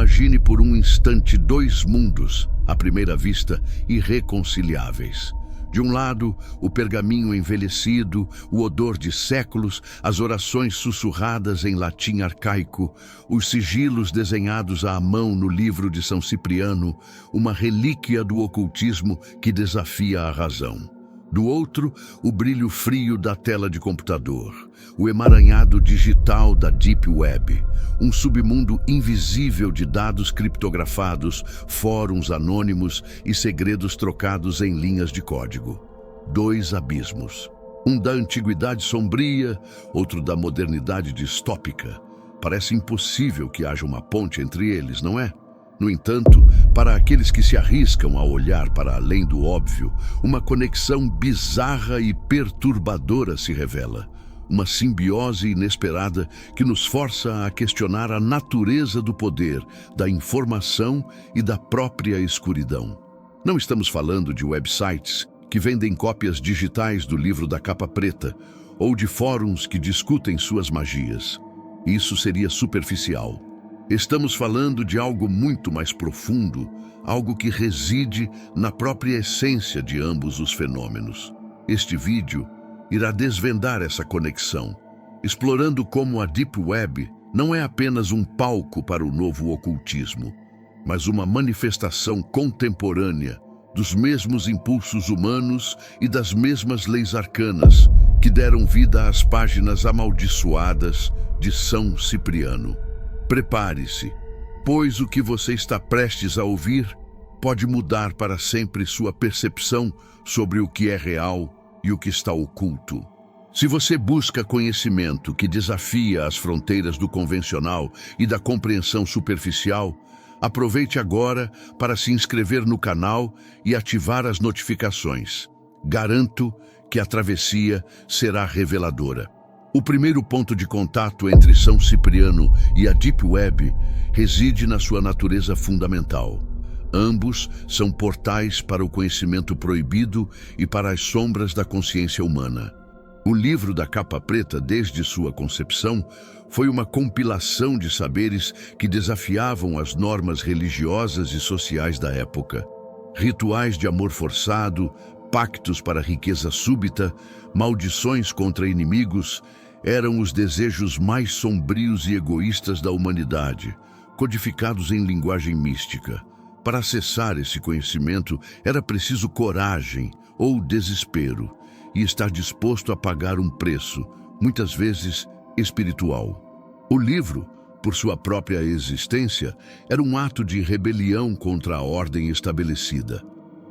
Imagine por um instante dois mundos, à primeira vista, irreconciliáveis. De um lado, o pergaminho envelhecido, o odor de séculos, as orações sussurradas em latim arcaico, os sigilos desenhados à mão no livro de São Cipriano, uma relíquia do ocultismo que desafia a razão. Do outro, o brilho frio da tela de computador, o emaranhado digital da Deep Web, um submundo invisível de dados criptografados, fóruns anônimos e segredos trocados em linhas de código. Dois abismos. Um da antiguidade sombria, outro da modernidade distópica. Parece impossível que haja uma ponte entre eles, não é? No entanto, para aqueles que se arriscam a olhar para além do óbvio, uma conexão bizarra e perturbadora se revela. Uma simbiose inesperada que nos força a questionar a natureza do poder, da informação e da própria escuridão. Não estamos falando de websites que vendem cópias digitais do livro da capa preta ou de fóruns que discutem suas magias. Isso seria superficial. Estamos falando de algo muito mais profundo, algo que reside na própria essência de ambos os fenômenos. Este vídeo irá desvendar essa conexão, explorando como a Deep Web não é apenas um palco para o novo ocultismo, mas uma manifestação contemporânea dos mesmos impulsos humanos e das mesmas leis arcanas que deram vida às páginas amaldiçoadas de São Cipriano. Prepare-se, pois o que você está prestes a ouvir pode mudar para sempre sua percepção sobre o que é real e o que está oculto. Se você busca conhecimento que desafia as fronteiras do convencional e da compreensão superficial, aproveite agora para se inscrever no canal e ativar as notificações. Garanto que a travessia será reveladora. O primeiro ponto de contato entre São Cipriano e a Deep Web reside na sua natureza fundamental. Ambos são portais para o conhecimento proibido e para as sombras da consciência humana. O livro da capa preta, desde sua concepção, foi uma compilação de saberes que desafiavam as normas religiosas e sociais da época. Rituais de amor forçado, pactos para riqueza súbita, maldições contra inimigos, eram os desejos mais sombrios e egoístas da humanidade, codificados em linguagem mística. Para acessar esse conhecimento, era preciso coragem ou desespero e estar disposto a pagar um preço, muitas vezes espiritual. O livro, por sua própria existência, era um ato de rebelião contra a ordem estabelecida.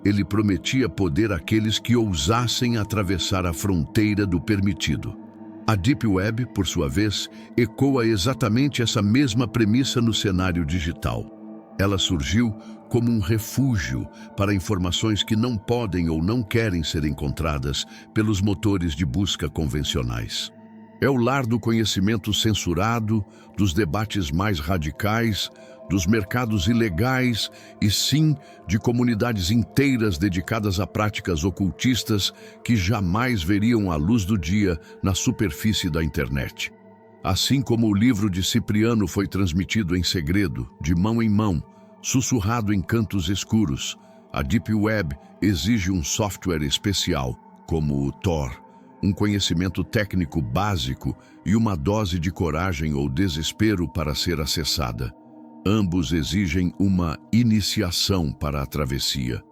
Ele prometia poder àqueles que ousassem atravessar a fronteira do permitido. A Deep Web, por sua vez, ecoa exatamente essa mesma premissa no cenário digital. Ela surgiu como um refúgio para informações que não podem ou não querem ser encontradas pelos motores de busca convencionais. É o lar do conhecimento censurado, dos debates mais radicais, dos mercados ilegais e, sim, de comunidades inteiras dedicadas a práticas ocultistas que jamais veriam a luz do dia na superfície da internet. Assim como o livro de Cipriano foi transmitido em segredo, de mão em mão, sussurrado em cantos escuros, a Deep Web exige um software especial, como o Tor, um conhecimento técnico básico e uma dose de coragem ou desespero para ser acessada. Ambos exigem uma iniciação para a travessia.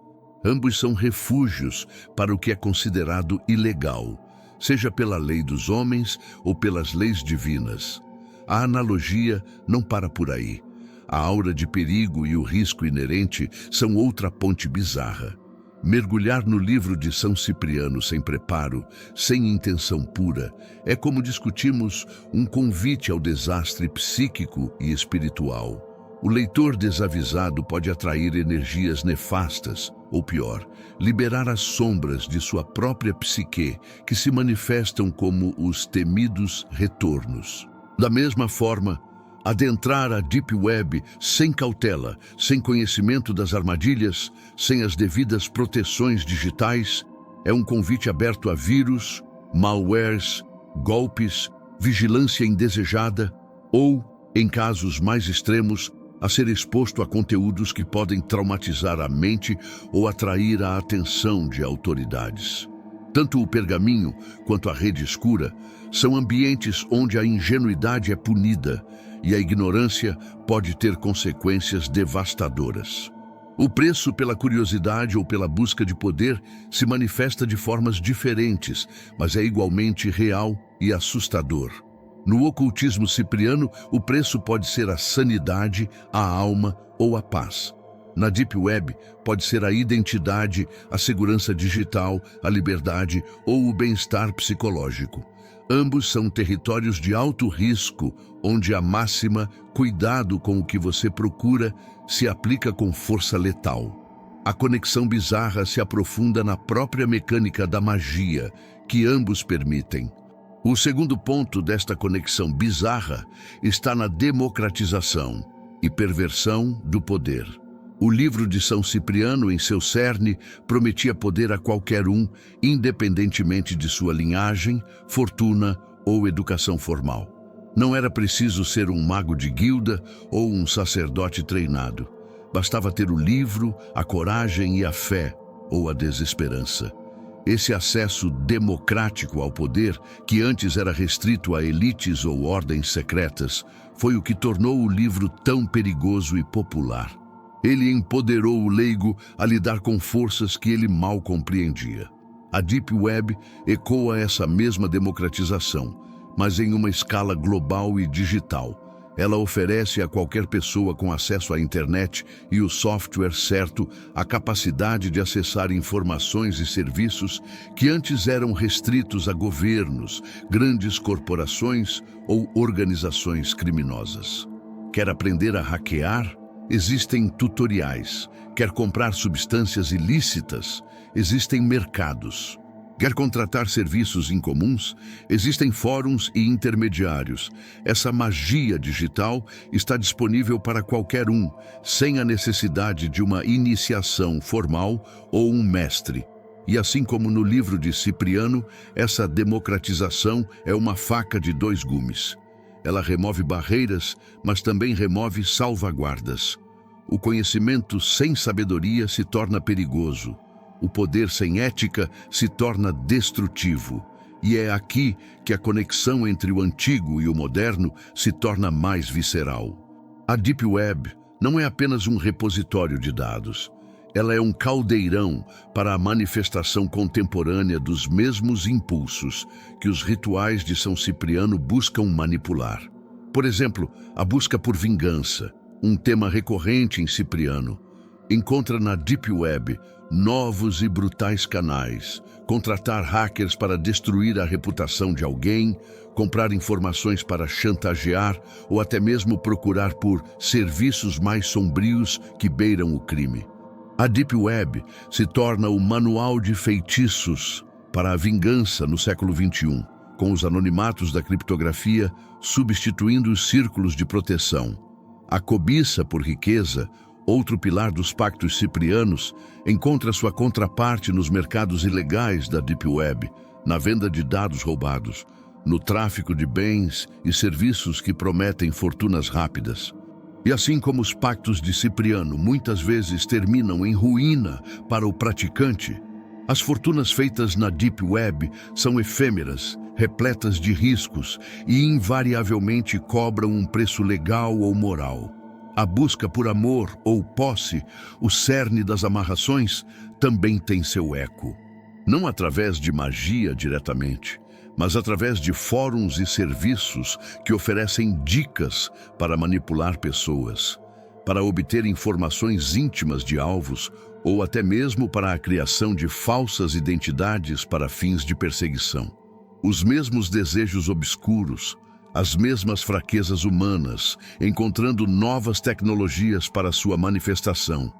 Ambos são refúgios para o que é considerado ilegal, seja pela lei dos homens ou pelas leis divinas. A analogia não para por aí. A aura de perigo e o risco inerente são outra ponte bizarra. Mergulhar no livro de São Cipriano sem preparo, sem intenção pura, é como discutimos um convite ao desastre psíquico e espiritual. O leitor desavisado pode atrair energias nefastas, ou pior, liberar as sombras de sua própria psique, que se manifestam como os temidos retornos. Da mesma forma, adentrar a Deep Web sem cautela, sem conhecimento das armadilhas, sem as devidas proteções digitais, é um convite aberto a vírus, malwares, golpes, vigilância indesejada ou, em casos mais extremos, a ser exposto a conteúdos que podem traumatizar a mente ou atrair a atenção de autoridades. Tanto o pergaminho quanto a rede escura são ambientes onde a ingenuidade é punida e a ignorância pode ter consequências devastadoras. O preço pela curiosidade ou pela busca de poder se manifesta de formas diferentes, mas é igualmente real e assustador. No ocultismo cipriano, o preço pode ser a sanidade, a alma ou a paz. Na Deep Web, pode ser a identidade, a segurança digital, a liberdade ou o bem-estar psicológico. Ambos são territórios de alto risco, onde a máxima "cuidado com o que você procura" se aplica com força letal. A conexão bizarra se aprofunda na própria mecânica da magia, que ambos permitem. O segundo ponto desta conexão bizarra está na democratização e perversão do poder. O livro de São Cipriano, em seu cerne, prometia poder a qualquer um, independentemente de sua linhagem, fortuna ou educação formal. Não era preciso ser um mago de guilda ou um sacerdote treinado. Bastava ter o livro, a coragem e a fé, ou a desesperança. Esse acesso democrático ao poder, que antes era restrito a elites ou ordens secretas, foi o que tornou o livro tão perigoso e popular. Ele empoderou o leigo a lidar com forças que ele mal compreendia. A Deep Web ecoa essa mesma democratização, mas em uma escala global e digital. Ela oferece a qualquer pessoa com acesso à internet e o software certo a capacidade de acessar informações e serviços que antes eram restritos a governos, grandes corporações ou organizações criminosas. Quer aprender a hackear? Existem tutoriais. Quer comprar substâncias ilícitas? Existem mercados. Quer contratar serviços incomuns? Existem fóruns e intermediários. Essa magia digital está disponível para qualquer um, sem a necessidade de uma iniciação formal ou um mestre. E assim como no livro de Cipriano, essa democratização é uma faca de dois gumes. Ela remove barreiras, mas também remove salvaguardas. O conhecimento sem sabedoria se torna perigoso. O poder sem ética se torna destrutivo. E é aqui que a conexão entre o antigo e o moderno se torna mais visceral. A Deep Web não é apenas um repositório de dados. Ela é um caldeirão para a manifestação contemporânea dos mesmos impulsos que os rituais de São Cipriano buscam manipular. Por exemplo, a busca por vingança, um tema recorrente em Cipriano. Encontra na Deep Web novos e brutais canais, contratar hackers para destruir a reputação de alguém, comprar informações para chantagear ou até mesmo procurar por serviços mais sombrios que beiram o crime. A Deep Web se torna o manual de feitiços para a vingança no século XXI, com os anonimatos da criptografia substituindo os círculos de proteção. A cobiça por riqueza, outro pilar dos pactos ciprianos, encontra sua contraparte nos mercados ilegais da Deep Web, na venda de dados roubados, no tráfico de bens e serviços que prometem fortunas rápidas. E assim como os pactos de Cipriano muitas vezes terminam em ruína para o praticante, as fortunas feitas na Deep Web são efêmeras, repletas de riscos e invariavelmente cobram um preço legal ou moral. A busca por amor ou posse, o cerne das amarrações, também tem seu eco. Não através de magia diretamente, mas através de fóruns e serviços que oferecem dicas para manipular pessoas, para obter informações íntimas de alvos ou até mesmo para a criação de falsas identidades para fins de perseguição. Os mesmos desejos obscuros, as mesmas fraquezas humanas, encontrando novas tecnologias para sua manifestação.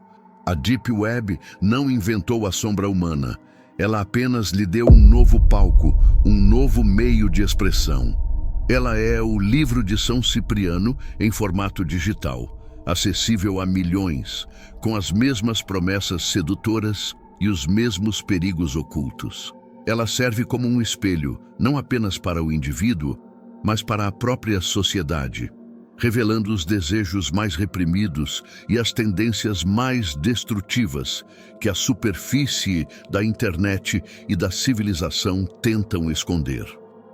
A Deep Web não inventou a sombra humana, ela apenas lhe deu um novo palco, um novo meio de expressão. Ela é o livro de São Cipriano em formato digital, acessível a milhões, com as mesmas promessas sedutoras e os mesmos perigos ocultos. Ela serve como um espelho, não apenas para o indivíduo, mas para a própria sociedade. revelando os desejos mais reprimidos e as tendências mais destrutivas que a superfície da internet e da civilização tentam esconder.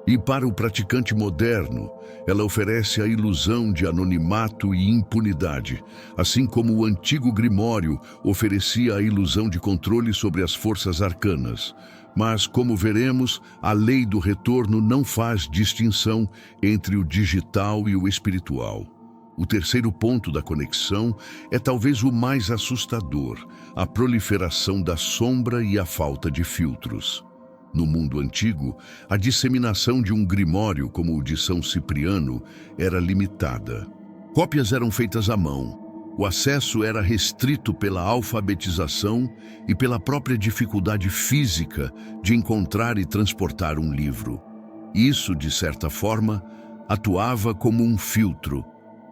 E para o praticante moderno, ela oferece a ilusão de anonimato e impunidade, assim como o antigo Grimório oferecia a ilusão de controle sobre as forças arcanas. Mas, como veremos, a lei do retorno não faz distinção entre o digital e o espiritual. O terceiro ponto da conexão é talvez o mais assustador: a proliferação da sombra e a falta de filtros. No mundo antigo, a disseminação de um grimório como o de São Cipriano era limitada. Cópias eram feitas à mão. O acesso era restrito pela alfabetização e pela própria dificuldade física de encontrar e transportar um livro. Isso, de certa forma, atuava como um filtro.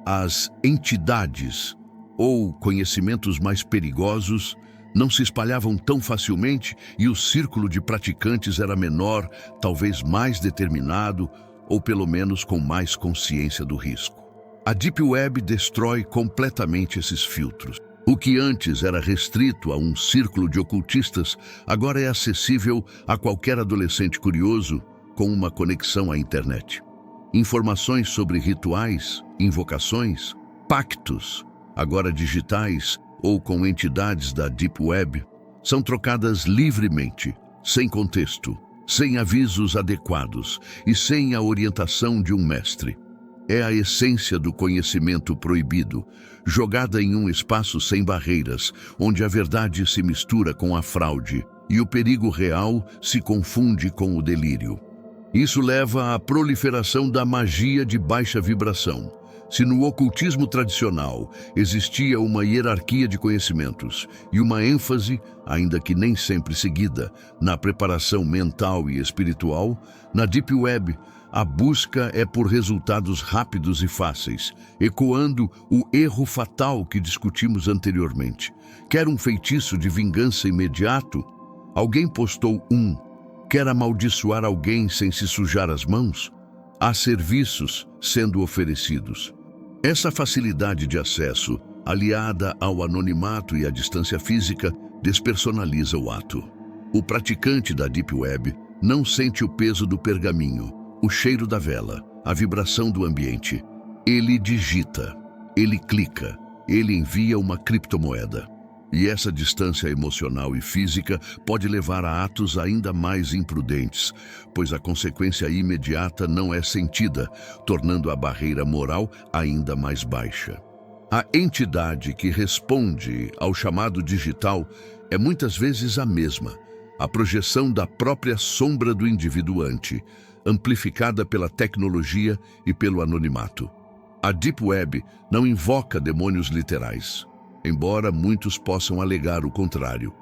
As entidades ou conhecimentos mais perigosos não se espalhavam tão facilmente e o círculo de praticantes era menor, talvez mais determinado ou pelo menos com mais consciência do risco. A Deep Web destrói completamente esses filtros. O que antes era restrito a um círculo de ocultistas, agora é acessível a qualquer adolescente curioso com uma conexão à internet. Informações sobre rituais, invocações, pactos, agora digitais ou com entidades da Deep Web, são trocadas livremente, sem contexto, sem avisos adequados e sem a orientação de um mestre. É a essência do conhecimento proibido, jogada em um espaço sem barreiras, onde a verdade se mistura com a fraude e o perigo real se confunde com o delírio. Isso leva à proliferação da magia de baixa vibração. Se no ocultismo tradicional existia uma hierarquia de conhecimentos e uma ênfase, ainda que nem sempre seguida, na preparação mental e espiritual, na Deep Web, a busca é por resultados rápidos e fáceis, ecoando o erro fatal que discutimos anteriormente. Quer um feitiço de vingança imediato? Alguém postou um. Quer amaldiçoar alguém sem se sujar as mãos? Há serviços sendo oferecidos. Essa facilidade de acesso, aliada ao anonimato e à distância física, despersonaliza o ato. O praticante da Deep Web não sente o peso do pergaminho, o cheiro da vela, a vibração do ambiente. Ele digita, ele clica, ele envia uma criptomoeda. E essa distância emocional e física pode levar a atos ainda mais imprudentes, pois a consequência imediata não é sentida, tornando a barreira moral ainda mais baixa. A entidade que responde ao chamado digital é muitas vezes a mesma, a projeção da própria sombra do individuante, amplificada pela tecnologia e pelo anonimato. A Deep Web não invoca demônios literais, embora muitos possam alegar o contrário,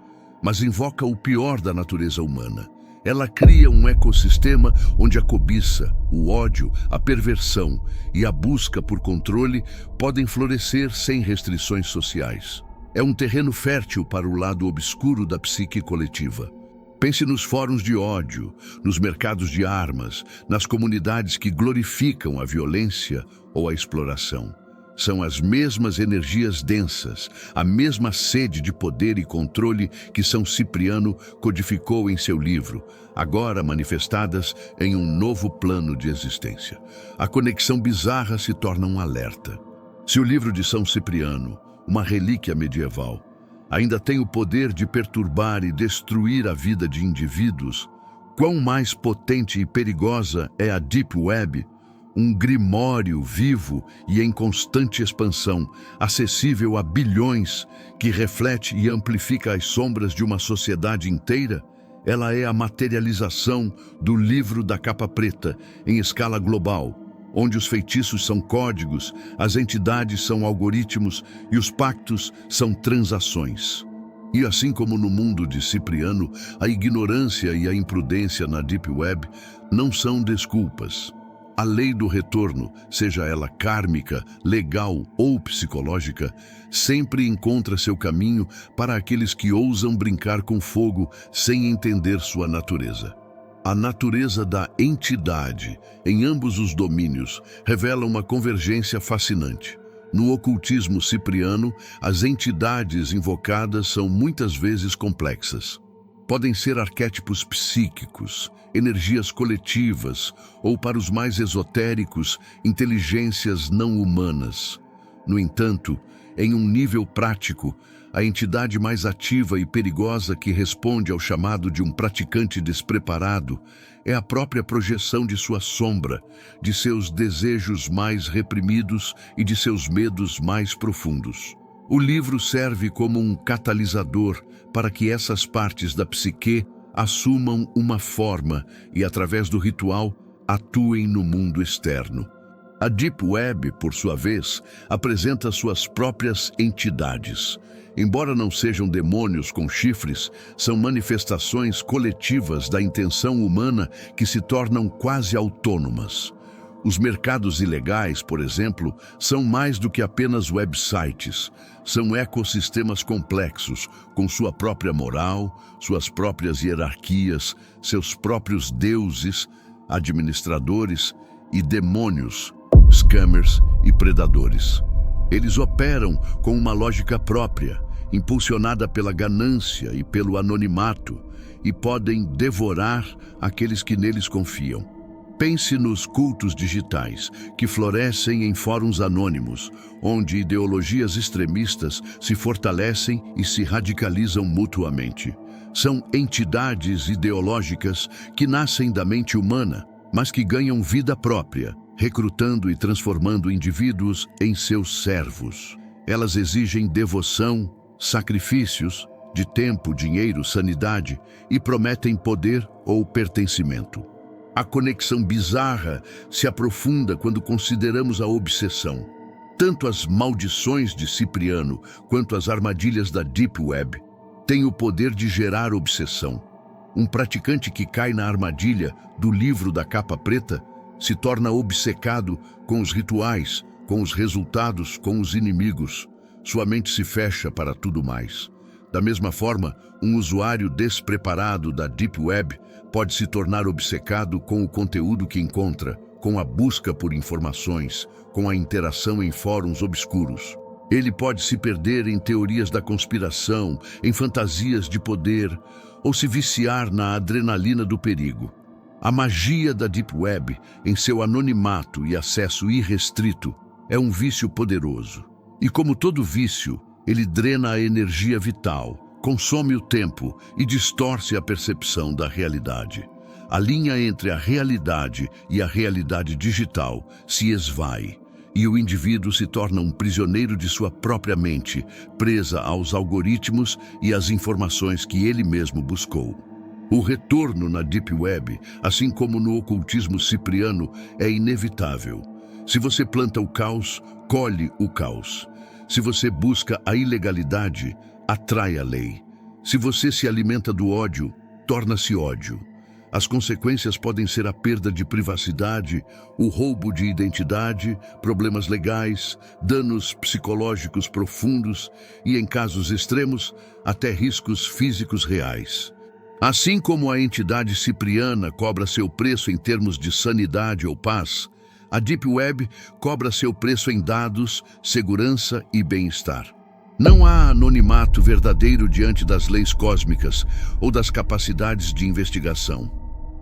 mas invoca o pior da natureza humana. Ela cria um ecossistema onde a cobiça, o ódio, a perversão e a busca por controle podem florescer sem restrições sociais. É um terreno fértil para o lado obscuro da psique coletiva. Pense nos fóruns de ódio, nos mercados de armas, nas comunidades que glorificam a violência ou a exploração. São as mesmas energias densas, a mesma sede de poder e controle que São Cipriano codificou em seu livro, agora manifestadas em um novo plano de existência. A conexão bizarra se torna um alerta. Se o livro de São Cipriano, uma relíquia medieval, ainda tem o poder de perturbar e destruir a vida de indivíduos, quão mais potente e perigosa é a Deep Web, um grimório vivo e em constante expansão, acessível a bilhões, que reflete e amplifica as sombras de uma sociedade inteira? Ela é a materialização do livro da capa preta em escala global, onde os feitiços são códigos, as entidades são algoritmos e os pactos são transações. E assim como no mundo de Cipriano, a ignorância e a imprudência na Deep Web não são desculpas. A lei do retorno, seja ela kármica, legal ou psicológica, sempre encontra seu caminho para aqueles que ousam brincar com fogo sem entender sua natureza. A natureza da entidade em ambos os domínios revela uma convergência fascinante. No ocultismo cipriano, as entidades invocadas são muitas vezes complexas. Podem ser arquétipos psíquicos, energias coletivas ou, para os mais esotéricos, inteligências não humanas. No entanto, em um nível prático, a entidade mais ativa e perigosa que responde ao chamado de um praticante despreparado é a própria projeção de sua sombra, de seus desejos mais reprimidos e de seus medos mais profundos. O livro serve como um catalisador para que essas partes da psique assumam uma forma e, através do ritual, atuem no mundo externo. A Deep Web, por sua vez, apresenta suas próprias entidades. Embora não sejam demônios com chifres, são manifestações coletivas da intenção humana que se tornam quase autônomas. Os mercados ilegais, por exemplo, são mais do que apenas websites. São ecossistemas complexos, com sua própria moral, suas próprias hierarquias, seus próprios deuses, administradores e demônios, scammers e predadores. Eles operam com uma lógica própria, impulsionada pela ganância e pelo anonimato, e podem devorar aqueles que neles confiam. Pense nos cultos digitais, que florescem em fóruns anônimos, onde ideologias extremistas se fortalecem e se radicalizam mutuamente. São entidades ideológicas que nascem da mente humana, mas que ganham vida própria, recrutando e transformando indivíduos em seus servos. Elas exigem devoção, sacrifícios, de tempo, dinheiro, sanidade, e prometem poder ou pertencimento. A conexão bizarra se aprofunda quando consideramos a obsessão. Tanto as maldições de Cipriano quanto as armadilhas da Deep Web têm o poder de gerar obsessão. Um praticante que cai na armadilha do livro da capa preta se torna obcecado com os rituais, com os resultados, com os inimigos. Sua mente se fecha para tudo mais. Da mesma forma, um usuário despreparado da Deep Web pode se tornar obcecado com o conteúdo que encontra, com a busca por informações, com a interação em fóruns obscuros. Ele pode se perder em teorias da conspiração, em fantasias de poder, ou se viciar na adrenalina do perigo. A magia da Deep Web, em seu anonimato e acesso irrestrito, é um vício poderoso. E como todo vício, ele drena a energia vital, consome o tempo e distorce a percepção da realidade. A linha entre a realidade e a realidade digital se esvai, e o indivíduo se torna um prisioneiro de sua própria mente, presa aos algoritmos e às informações que ele mesmo buscou. O retorno na Deep Web, assim como no ocultismo cipriano, é inevitável. Se você planta o caos, colhe o caos. Se você busca a ilegalidade, atrai a lei. Se você se alimenta do ódio, torna-se ódio. As consequências podem ser a perda de privacidade, o roubo de identidade, problemas legais, danos psicológicos profundos e, em casos extremos, até riscos físicos reais. Assim como a entidade cipriana cobra seu preço em termos de sanidade ou paz, a Deep Web cobra seu preço em dados, segurança e bem-estar. Não há anonimato verdadeiro diante das leis cósmicas ou das capacidades de investigação.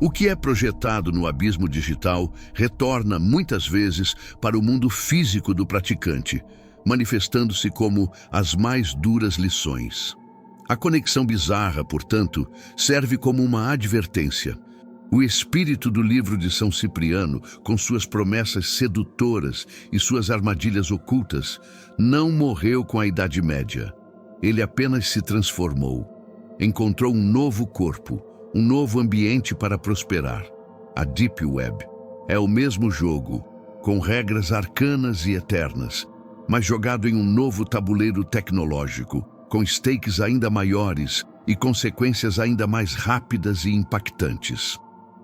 O que é projetado no abismo digital retorna muitas vezes para o mundo físico do praticante, manifestando-se como as mais duras lições. A conexão bizarra, portanto, serve como uma advertência. O espírito do livro de São Cipriano, com suas promessas sedutoras e suas armadilhas ocultas, não morreu com a Idade Média. Ele apenas se transformou. Encontrou um novo corpo, um novo ambiente para prosperar. A Deep Web é o mesmo jogo, com regras arcanas e eternas, mas jogado em um novo tabuleiro tecnológico, com stakes ainda maiores e consequências ainda mais rápidas e impactantes.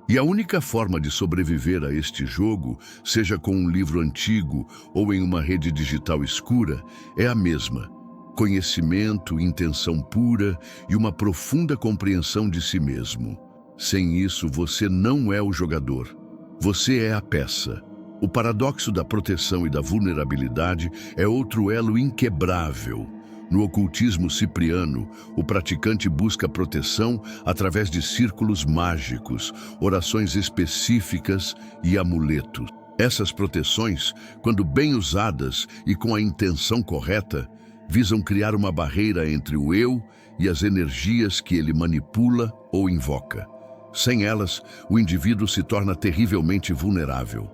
E a única forma de sobreviver a este jogo, seja com um livro antigo ou em uma rede digital escura, é a mesma: conhecimento, intenção pura e uma profunda compreensão de si mesmo. Sem isso, você não é o jogador. Você é a peça. O paradoxo da proteção e da vulnerabilidade é outro elo inquebrável. No ocultismo cipriano, o praticante busca proteção através de círculos mágicos, orações específicas e amuletos. Essas proteções, quando bem usadas e com a intenção correta, visam criar uma barreira entre o eu e as energias que ele manipula ou invoca. Sem elas, o indivíduo se torna terrivelmente vulnerável.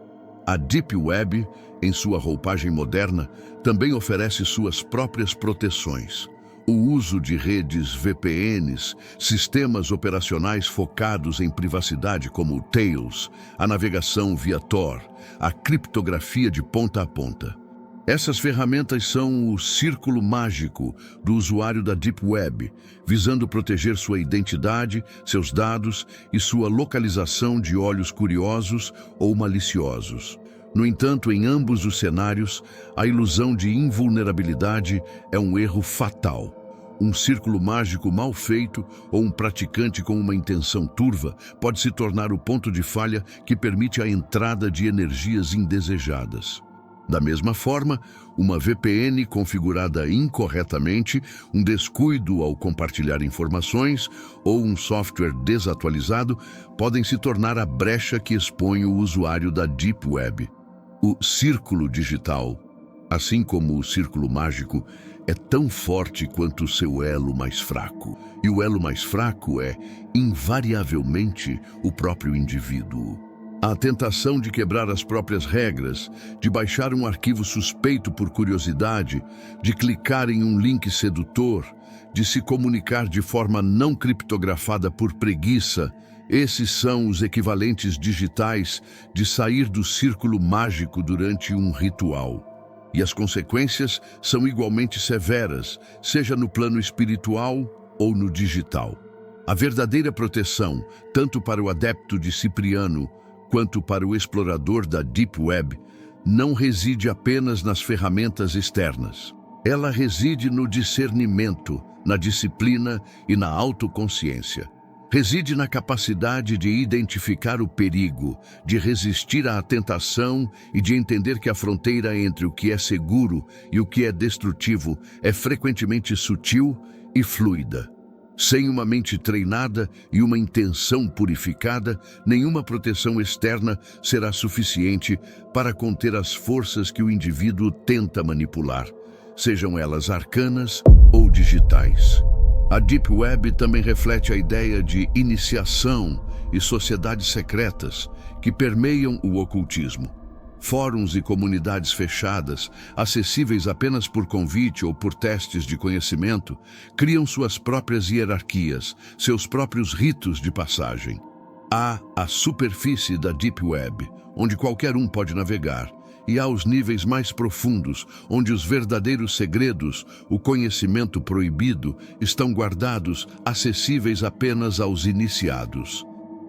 A Deep Web, em sua roupagem moderna, também oferece suas próprias proteções. O uso de redes VPNs, sistemas operacionais focados em privacidade como o Tails, a navegação via Tor, a criptografia de ponta a ponta. Essas ferramentas são o círculo mágico do usuário da Deep Web, visando proteger sua identidade, seus dados e sua localização de olhos curiosos ou maliciosos. No entanto, em ambos os cenários, a ilusão de invulnerabilidade é um erro fatal. Um círculo mágico mal feito ou um praticante com uma intenção turva pode se tornar o ponto de falha que permite a entrada de energias indesejadas. Da mesma forma, uma VPN configurada incorretamente, um descuido ao compartilhar informações ou um software desatualizado podem se tornar a brecha que expõe o usuário da Deep Web. O círculo digital, assim como o círculo mágico, é tão forte quanto o seu elo mais fraco. E o elo mais fraco é, invariavelmente, o próprio indivíduo. A tentação de quebrar as próprias regras, de baixar um arquivo suspeito por curiosidade, de clicar em um link sedutor, de se comunicar de forma não criptografada por preguiça, esses são os equivalentes digitais de sair do círculo mágico durante um ritual. E as consequências são igualmente severas, seja no plano espiritual ou no digital. A verdadeira proteção, tanto para o adepto de Cipriano quanto para o explorador da Deep Web, não reside apenas nas ferramentas externas. Ela reside no discernimento, na disciplina e na autoconsciência. Reside na capacidade de identificar o perigo, de resistir à tentação e de entender que a fronteira entre o que é seguro e o que é destrutivo é frequentemente sutil e fluida. Sem uma mente treinada e uma intenção purificada, nenhuma proteção externa será suficiente para conter as forças que o indivíduo tenta manipular, sejam elas arcanas ou digitais. A Deep Web também reflete a ideia de iniciação e sociedades secretas que permeiam o ocultismo. Fóruns e comunidades fechadas, acessíveis apenas por convite ou por testes de conhecimento, criam suas próprias hierarquias, seus próprios ritos de passagem. Há a superfície da Deep Web, onde qualquer um pode navegar, e há os níveis mais profundos, onde os verdadeiros segredos, o conhecimento proibido, estão guardados, acessíveis apenas aos iniciados.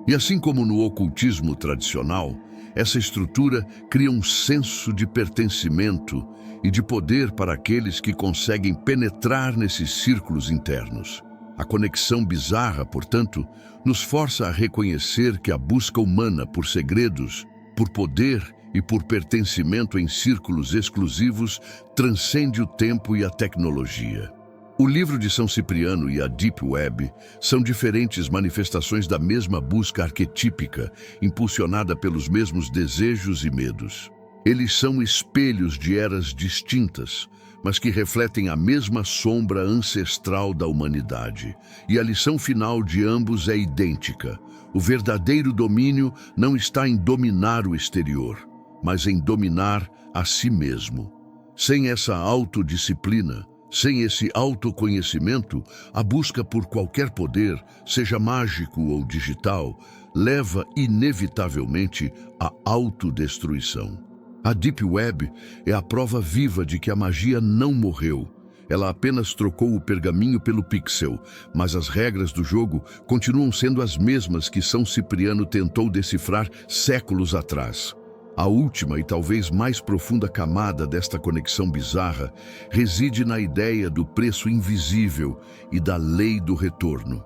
E assim como no ocultismo tradicional, essa estrutura cria um senso de pertencimento e de poder para aqueles que conseguem penetrar nesses círculos internos. A conexão bizarra, portanto, nos força a reconhecer que a busca humana por segredos, por poder e por pertencimento em círculos exclusivos transcende o tempo e a tecnologia. O livro de São Cipriano e a Deep Web são diferentes manifestações da mesma busca arquetípica, impulsionada pelos mesmos desejos e medos. Eles são espelhos de eras distintas, mas que refletem a mesma sombra ancestral da humanidade. E a lição final de ambos é idêntica. O verdadeiro domínio não está em dominar o exterior, mas em dominar a si mesmo. Sem essa autodisciplina, sem esse autoconhecimento, a busca por qualquer poder, seja mágico ou digital, leva inevitavelmente à autodestruição. A Deep Web é a prova viva de que a magia não morreu. Ela apenas trocou o pergaminho pelo pixel, mas as regras do jogo continuam sendo as mesmas que São Cipriano tentou decifrar séculos atrás. A última e talvez mais profunda camada desta conexão bizarra reside na ideia do preço invisível e da lei do retorno.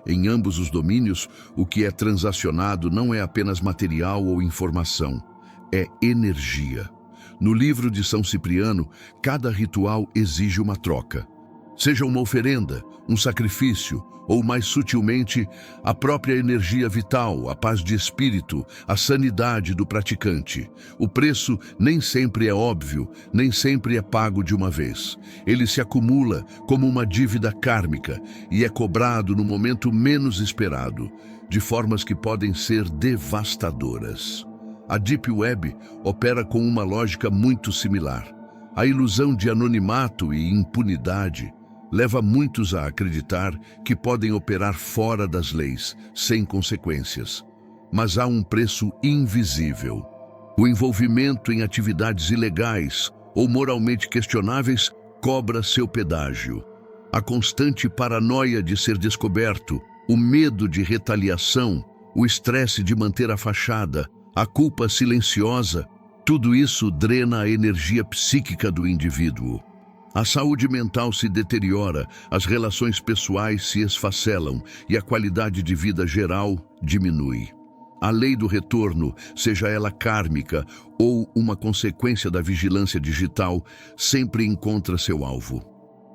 Em ambos os domínios, o que é transacionado não é apenas material ou informação, é energia. No livro de São Cipriano, cada ritual exige uma troca. Seja uma oferenda, um sacrifício, ou mais sutilmente, a própria energia vital, a paz de espírito, a sanidade do praticante. O preço nem sempre é óbvio, nem sempre é pago de uma vez. Ele se acumula como uma dívida kármica e é cobrado no momento menos esperado, de formas que podem ser devastadoras. A Deep Web opera com uma lógica muito similar. A ilusão de anonimato e impunidade leva muitos a acreditar que podem operar fora das leis, sem consequências. Mas há um preço invisível. O envolvimento em atividades ilegais ou moralmente questionáveis cobra seu pedágio. A constante paranoia de ser descoberto, o medo de retaliação, o estresse de manter a fachada, a culpa silenciosa, tudo isso drena a energia psíquica do indivíduo. A saúde mental se deteriora, as relações pessoais se esfacelam e a qualidade de vida geral diminui. A lei do retorno, seja ela kármica ou uma consequência da vigilância digital, sempre encontra seu alvo.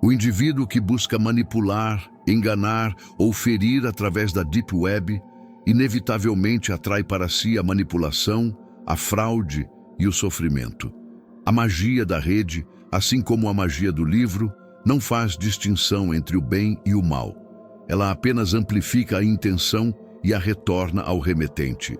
O indivíduo que busca manipular, enganar ou ferir através da Deep Web, inevitavelmente atrai para si a manipulação, a fraude e o sofrimento. A magia da rede, assim como a magia do livro, não faz distinção entre o bem e o mal. Ela apenas amplifica a intenção e a retorna ao remetente.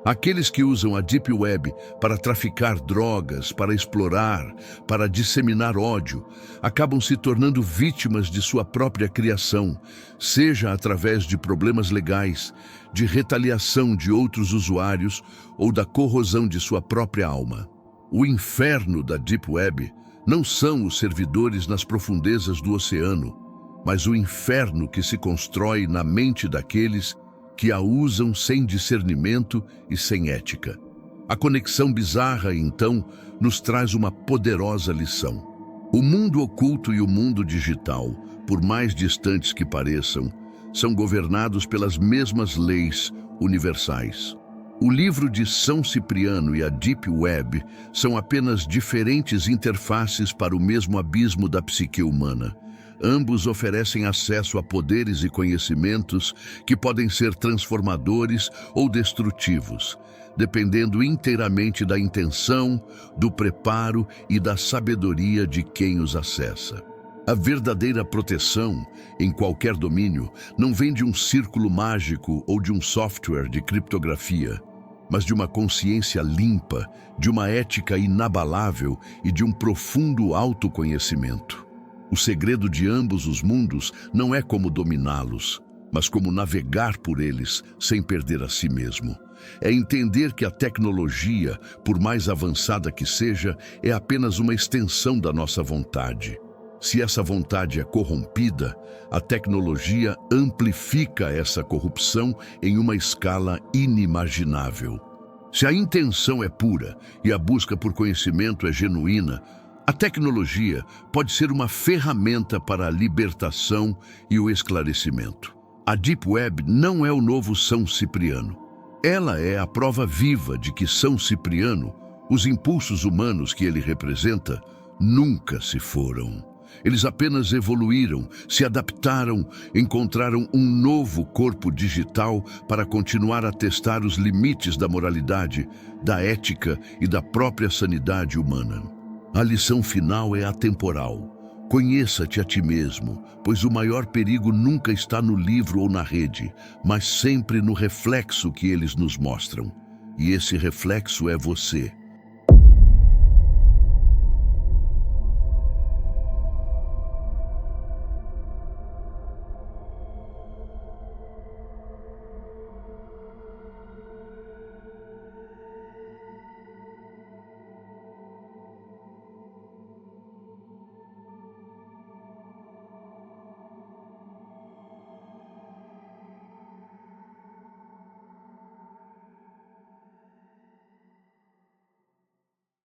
Aqueles que usam a Deep Web para traficar drogas, para explorar, para disseminar ódio, acabam se tornando vítimas de sua própria criação, seja através de problemas legais, de retaliação de outros usuários ou da corrosão de sua própria alma. O inferno da Deep Web não são os servidores nas profundezas do oceano, mas o inferno que se constrói na mente daqueles que a usam sem discernimento e sem ética. A conexão bizarra, então, nos traz uma poderosa lição. O mundo oculto e o mundo digital, por mais distantes que pareçam, são governados pelas mesmas leis universais. O livro de São Cipriano e a Deep Web são apenas diferentes interfaces para o mesmo abismo da psique humana. Ambos oferecem acesso a poderes e conhecimentos que podem ser transformadores ou destrutivos, dependendo inteiramente da intenção, do preparo e da sabedoria de quem os acessa. A verdadeira proteção, em qualquer domínio, não vem de um círculo mágico ou de um software de criptografia, mas de uma consciência limpa, de uma ética inabalável e de um profundo autoconhecimento. O segredo de ambos os mundos não é como dominá-los, mas como navegar por eles sem perder a si mesmo. É entender que a tecnologia, por mais avançada que seja, é apenas uma extensão da nossa vontade. Se essa vontade é corrompida, a tecnologia amplifica essa corrupção em uma escala inimaginável. Se a intenção é pura e a busca por conhecimento é genuína, a tecnologia pode ser uma ferramenta para a libertação e o esclarecimento. A Deep Web não é o novo São Cipriano. Ela é a prova viva de que São Cipriano, os impulsos humanos que ele representa, nunca se foram. Eles apenas evoluíram, se adaptaram, encontraram um novo corpo digital para continuar a testar os limites da moralidade, da ética e da própria sanidade humana. A lição final é atemporal. Conheça-te a ti mesmo, pois o maior perigo nunca está no livro ou na rede, mas sempre no reflexo que eles nos mostram. E esse reflexo é você.